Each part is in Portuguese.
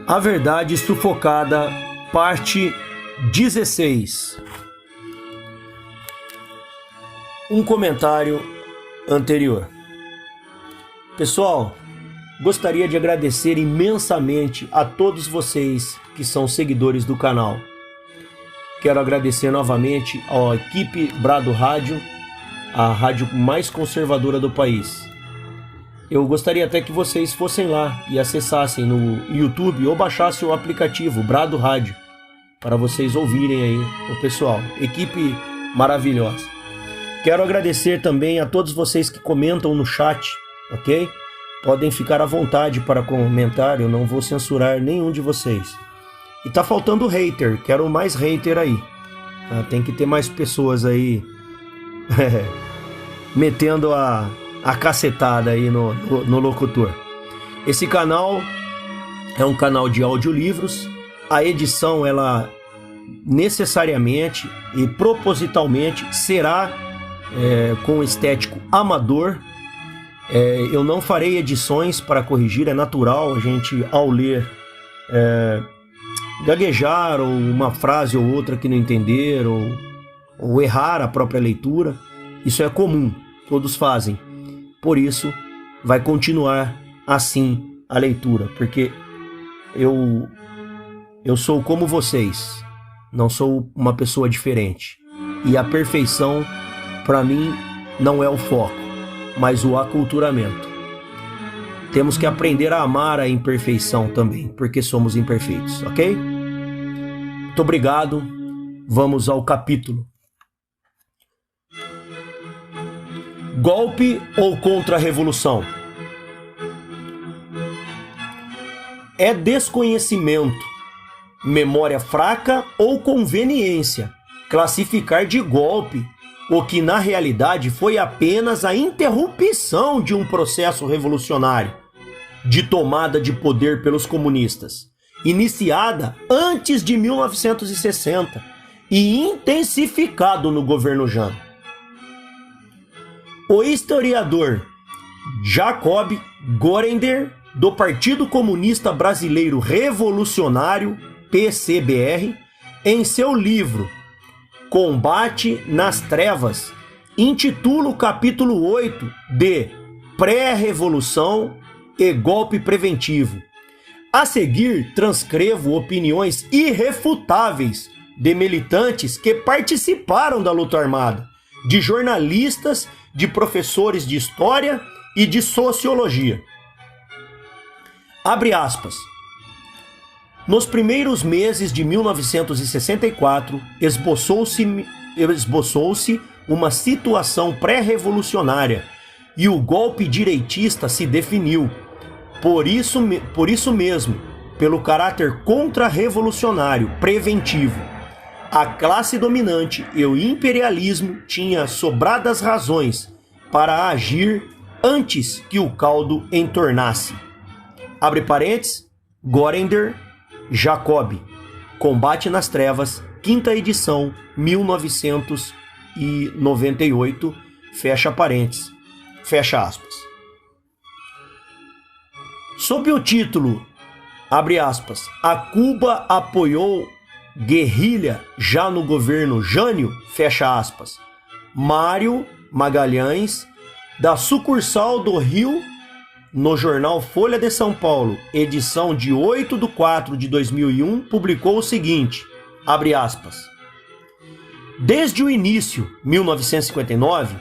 A Verdade Sufocada, parte 16. Um comentário anterior. Pessoal, gostaria de agradecer imensamente a todos vocês que são seguidores do canal. Quero agradecer novamente à equipe Brado Rádio, a rádio mais conservadora do país. Eu gostaria até que vocês fossem lá e acessassem no YouTube ou baixassem o aplicativo Brado Rádio para vocês ouvirem aí o pessoal. Equipe maravilhosa. Quero agradecer também a todos vocês que comentam no chat, ok? Podem ficar à vontade para comentar, eu não vou censurar nenhum de vocês. E tá faltando hater, quero mais hater aí. Tem que ter mais pessoas aí metendo a cacetada aí no locutor. Esse canal é um canal de audiolivros. A edição, ela necessariamente e propositalmente será com estético amador. Eu não farei edições para corrigir, é natural a gente, ao ler, gaguejar ou uma frase ou outra que não entender ou errar a própria leitura. Isso é comum, todos fazem. Por isso, vai continuar assim a leitura, porque eu sou como vocês, não sou uma pessoa diferente. E a perfeição, para mim, não é o foco, mas o aculturamento. Temos que aprender a amar a imperfeição também, porque somos imperfeitos, ok? Muito obrigado, vamos ao capítulo. Golpe ou contra-revolução? É desconhecimento, memória fraca ou conveniência classificar de golpe o que na realidade foi apenas a interrupção de um processo revolucionário de tomada de poder pelos comunistas, iniciada antes de 1960 e intensificado no governo Janot. O historiador Jacob Görender, do Partido Comunista Brasileiro Revolucionário, PCBR, em seu livro Combate nas Trevas, intitula o capítulo 8 de Pré-Revolução e Golpe Preventivo. A seguir, transcrevo opiniões irrefutáveis de militantes que participaram da luta armada, de jornalistas, de professores de história e de sociologia. Abre aspas. Nos primeiros meses de 1964, esboçou-se uma situação pré-revolucionária e o golpe direitista se definiu. Por isso mesmo, pelo caráter contra-revolucionário preventivo. A classe dominante e o imperialismo tinha sobradas razões para agir antes que o caldo entornasse. Abre parênteses, Görender, Jacob, Combate nas Trevas, 5ª edição, 1998, fecha parênteses, fecha aspas. Sob o título, abre aspas, a Cuba apoiou guerrilha já no governo Jânio, fecha aspas, Mário Magalhães, da sucursal do Rio, no jornal Folha de São Paulo, edição de 8/4/2001, publicou o seguinte, abre aspas, desde o início, 1959,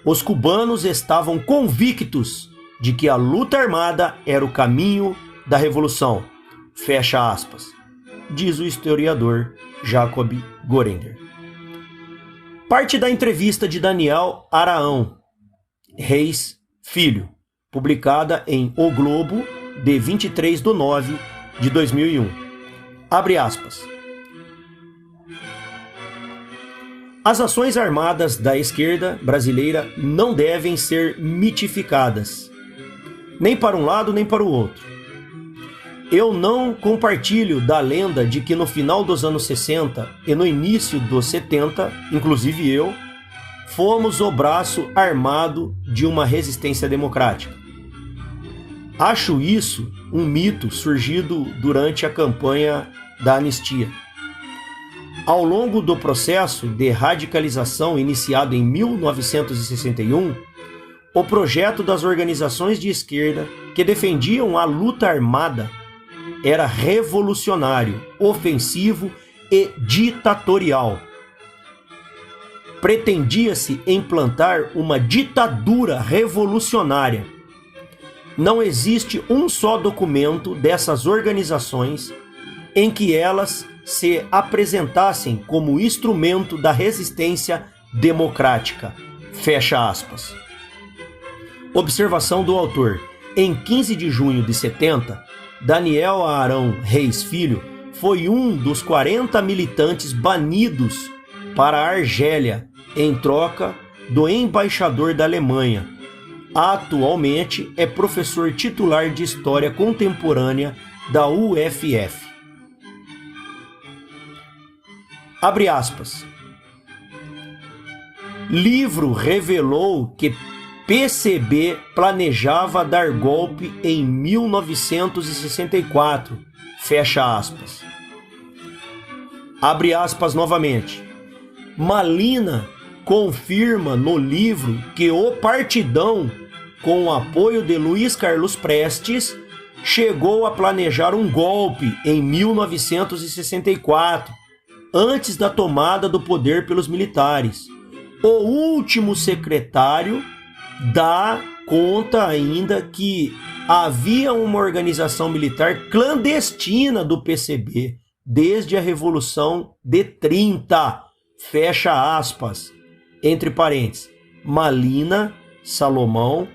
os cubanos estavam convictos de que a luta armada era o caminho da revolução, fecha aspas, diz o historiador Jacob Görender. Parte da entrevista de Daniel Araão Reis Filho, publicada em O Globo, de 23/9/2001. Abre aspas. As ações armadas da esquerda brasileira não devem ser mitificadas, nem para um lado nem para o outro. Eu não compartilho da lenda de que no final dos anos 60 e no início dos 70, inclusive eu, fomos o braço armado de uma resistência democrática. Acho isso um mito surgido durante a campanha da anistia. Ao longo do processo de radicalização iniciado em 1961, o projeto das organizações de esquerda que defendiam a luta armada era revolucionário, ofensivo e ditatorial. Pretendia-se implantar uma ditadura revolucionária. Não existe um só documento dessas organizações em que elas se apresentassem como instrumento da resistência democrática. Fecha aspas. Observação do autor. Em 15 de junho de 70, Daniel Arão Reis Filho foi um dos 40 militantes banidos para a Argélia em troca do embaixador da Alemanha. Atualmente é professor titular de História Contemporânea da UFF. Abre aspas. Livro revelou que PCB planejava dar golpe em 1964. Fecha aspas. Abre aspas novamente. Malina confirma no livro que o Partidão, com o apoio de Luiz Carlos Prestes, chegou a planejar um golpe em 1964, antes da tomada do poder pelos militares. O último secretário dá conta ainda que havia uma organização militar clandestina do PCB desde a Revolução de 30. Fecha aspas. Entre parênteses, Malina Salomão,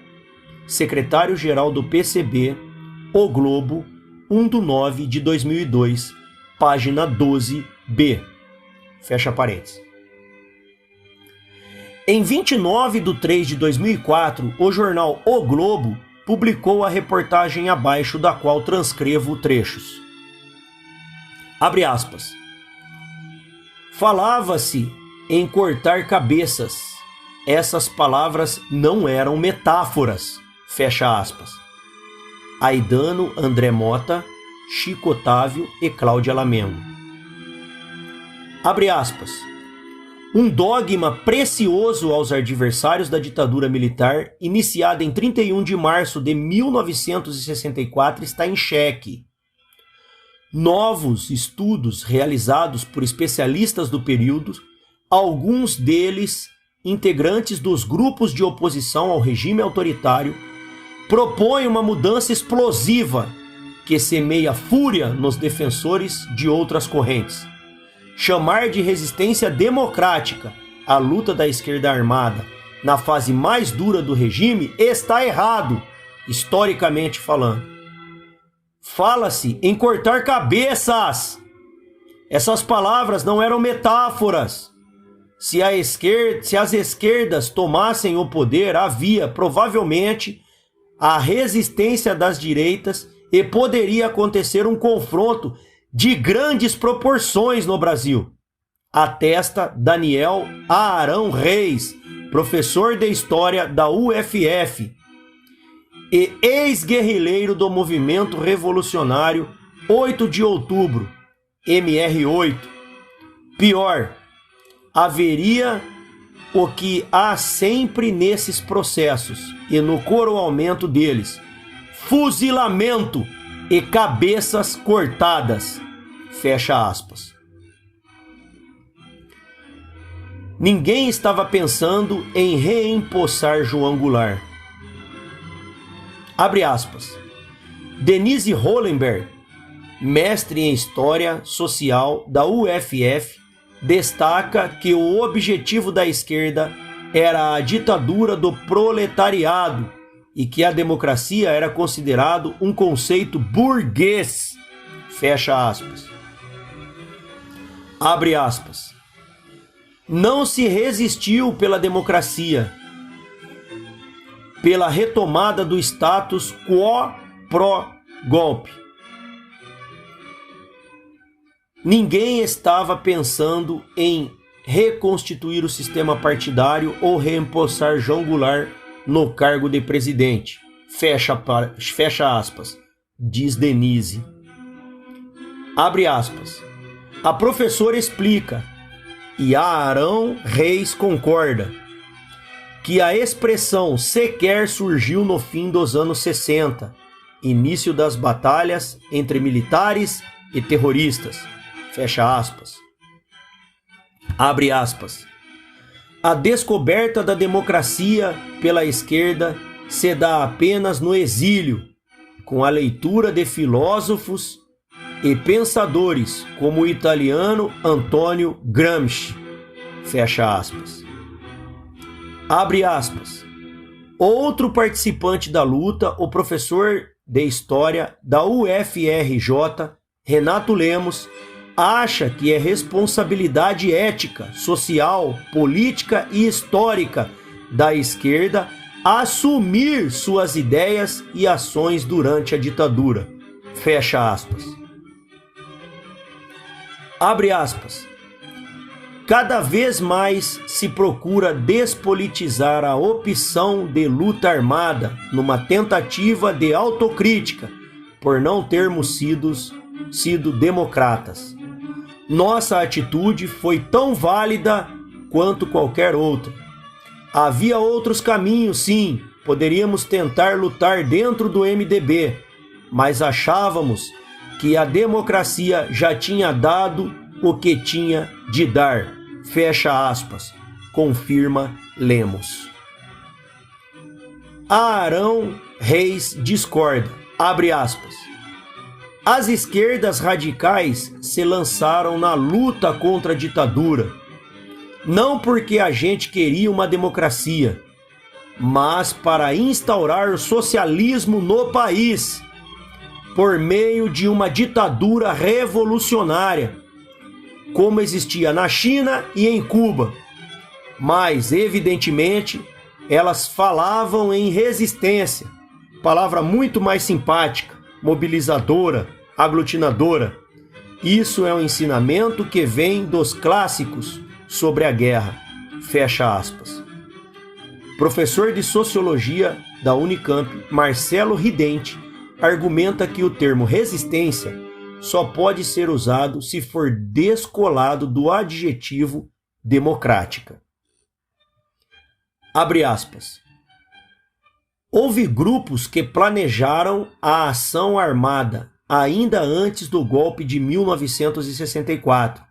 secretário-geral do PCB, O Globo, 1/9 de 2002, página 12b. Fecha parênteses. Em 29 de 3 de 2004, o jornal O Globo publicou a reportagem abaixo, da qual transcrevo trechos. Abre aspas. Falava-se em cortar cabeças. Essas palavras não eram metáforas. Fecha aspas. Aidano André Mota, Chico Otávio e Cláudia Lamengo. Abre aspas. Um dogma precioso aos adversários da ditadura militar, iniciada em 31 de março de 1964, está em xeque. Novos estudos realizados por especialistas do período, alguns deles integrantes dos grupos de oposição ao regime autoritário, propõem uma mudança explosiva que semeia fúria nos defensores de outras correntes. Chamar de resistência democrática a luta da esquerda armada na fase mais dura do regime está errado, historicamente falando. Fala-se em cortar cabeças. Essas palavras não eram metáforas. Se as esquerdas tomassem o poder, havia provavelmente a resistência das direitas e poderia acontecer um confronto de grandes proporções no Brasil. Atesta Daniel Arão Reis, professor de História da UFF e ex-guerrilheiro do Movimento Revolucionário 8 de Outubro, MR8. Pior, haveria o que há sempre nesses processos e no coroamento deles: fuzilamento e cabeças cortadas. Fecha aspas. Ninguém estava pensando em reempossar João Goulart. Abre aspas. Denise Hollenberg, mestre em História Social da UFF, destaca que o objetivo da esquerda era a ditadura do proletariado e que a democracia era considerado um conceito burguês. Fecha aspas. Abre aspas. Não se resistiu pela democracia, pela retomada do status quo pró-golpe. Ninguém estava pensando em reconstituir o sistema partidário ou reempossar João Goulart no cargo de presidente. fecha aspas, diz Denise. Abre aspas. A professora explica, e Arão Reis concorda, que a expressão sequer surgiu no fim dos anos 60, início das batalhas entre militares e terroristas. Fecha aspas. Abre aspas. A descoberta da democracia pela esquerda se dá apenas no exílio, com a leitura de filósofos e pensadores como o italiano Antonio Gramsci. Fecha aspas. Abre aspas. Outro participante da luta, o professor de História da UFRJ, Renato Lemos, acha que é responsabilidade ética, social, política e histórica da esquerda assumir suas ideias e ações durante a ditadura. Fecha aspas. Abre aspas. Cada vez mais se procura despolitizar a opção de luta armada numa tentativa de autocrítica por não termos sido democratas. Nossa atitude foi tão válida quanto qualquer outra. Havia outros caminhos, sim. Poderíamos tentar lutar dentro do MDB, mas achávamos que a democracia já tinha dado o que tinha de dar. Fecha aspas, confirma Lemos. Arão Reis discorda, abre aspas. As esquerdas radicais se lançaram na luta contra a ditadura, não porque a gente queria uma democracia, mas para instaurar o socialismo no país, por meio de uma ditadura revolucionária, como existia na China e em Cuba. Mas, evidentemente, elas falavam em resistência, palavra muito mais simpática, mobilizadora, aglutinadora. Isso é um ensinamento que vem dos clássicos sobre a guerra. Fecha aspas. Professor de Sociologia da Unicamp, Marcelo Ridente, argumenta que o termo resistência só pode ser usado se for descolado do adjetivo democrática. Abre aspas. Houve grupos que planejaram a ação armada ainda antes do golpe de 1964.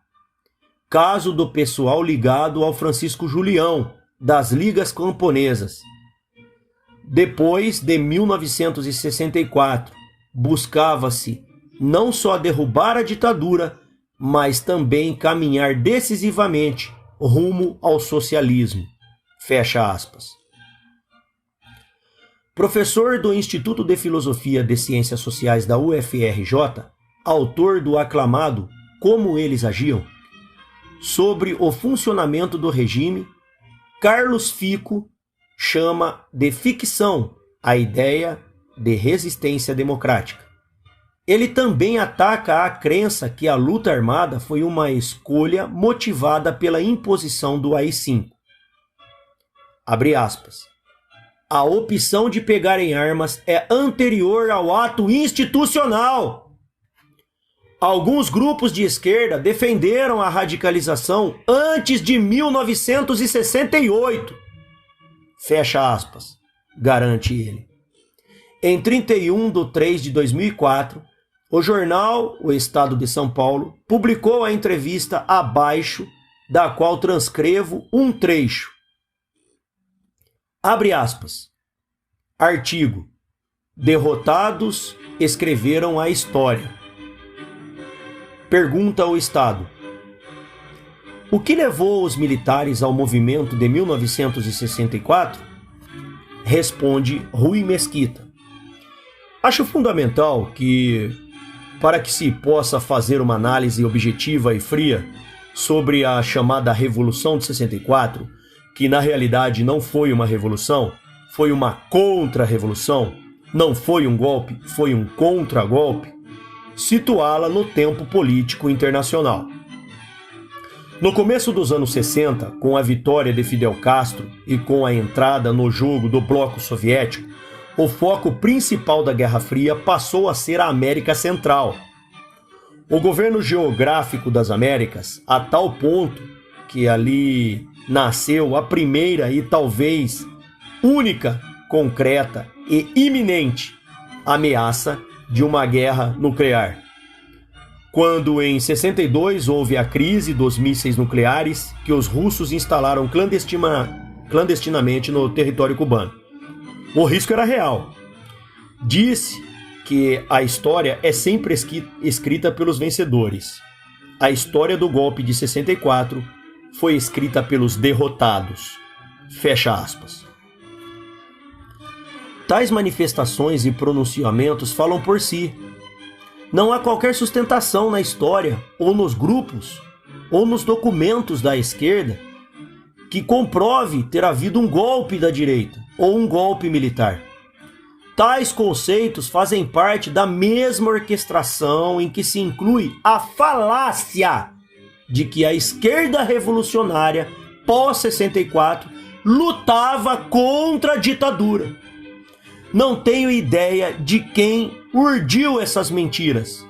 Caso do pessoal ligado ao Francisco Julião, das Ligas Camponesas. Depois de 1964, buscava-se não só derrubar a ditadura, mas também caminhar decisivamente rumo ao socialismo. Fecha aspas. Professor do Instituto de Filosofia de Ciências Sociais da UFRJ, autor do aclamado Como Eles Agiam, sobre o funcionamento do regime, Carlos Fico chama de ficção a ideia de resistência democrática. Ele também ataca a crença que a luta armada foi uma escolha motivada pela imposição do AI-5. Abre aspas. A opção de pegar em armas é anterior ao ato institucional. Alguns grupos de esquerda defenderam a radicalização antes de 1968. Fecha aspas, garante ele. Em 31 de 3 de 2004, o jornal O Estado de São Paulo publicou a entrevista abaixo, da qual transcrevo um trecho. Abre aspas. Artigo. Derrotados escreveram a história. Pergunta ao Estado. O que levou os militares ao movimento de 1964? Responde Rui Mesquita. Acho fundamental que, para que se possa fazer uma análise objetiva e fria sobre a chamada Revolução de 64, que na realidade não foi uma revolução, foi uma contra-revolução, não foi um golpe, foi um contra-golpe, situá-la no tempo político internacional. No começo dos anos 60, com a vitória de Fidel Castro e com a entrada no jogo do bloco soviético, o foco principal da Guerra Fria passou a ser a América Central. O governo geográfico das Américas, a tal ponto que ali nasceu a primeira e talvez única, concreta e iminente ameaça de uma guerra nuclear. Quando em 62 houve a crise dos mísseis nucleares que os russos instalaram clandestinamente no território cubano. O risco era real. Disse que a história é sempre escrita pelos vencedores. A história do golpe de 64 foi escrita pelos derrotados. Fecha aspas. Tais manifestações e pronunciamentos falam por si. Não há qualquer sustentação na história, ou nos grupos, ou nos documentos da esquerda que comprove ter havido um golpe da direita ou um golpe militar. Tais conceitos fazem parte da mesma orquestração em que se inclui a falácia de que a esquerda revolucionária pós-64 lutava contra a ditadura. Não tenho ideia de quem urdiu essas mentiras,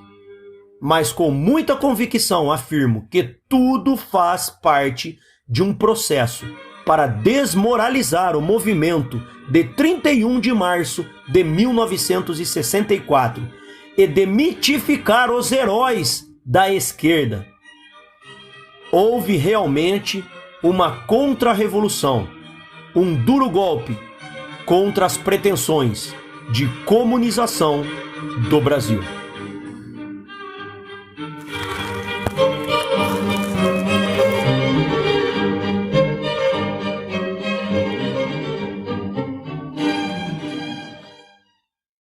mas com muita convicção afirmo que tudo faz parte de um processo para desmoralizar o movimento de 31 de março de 1964 e demitificar os heróis da esquerda. Houve realmente uma contra-revolução, um duro golpe contra as pretensões de comunização do Brasil.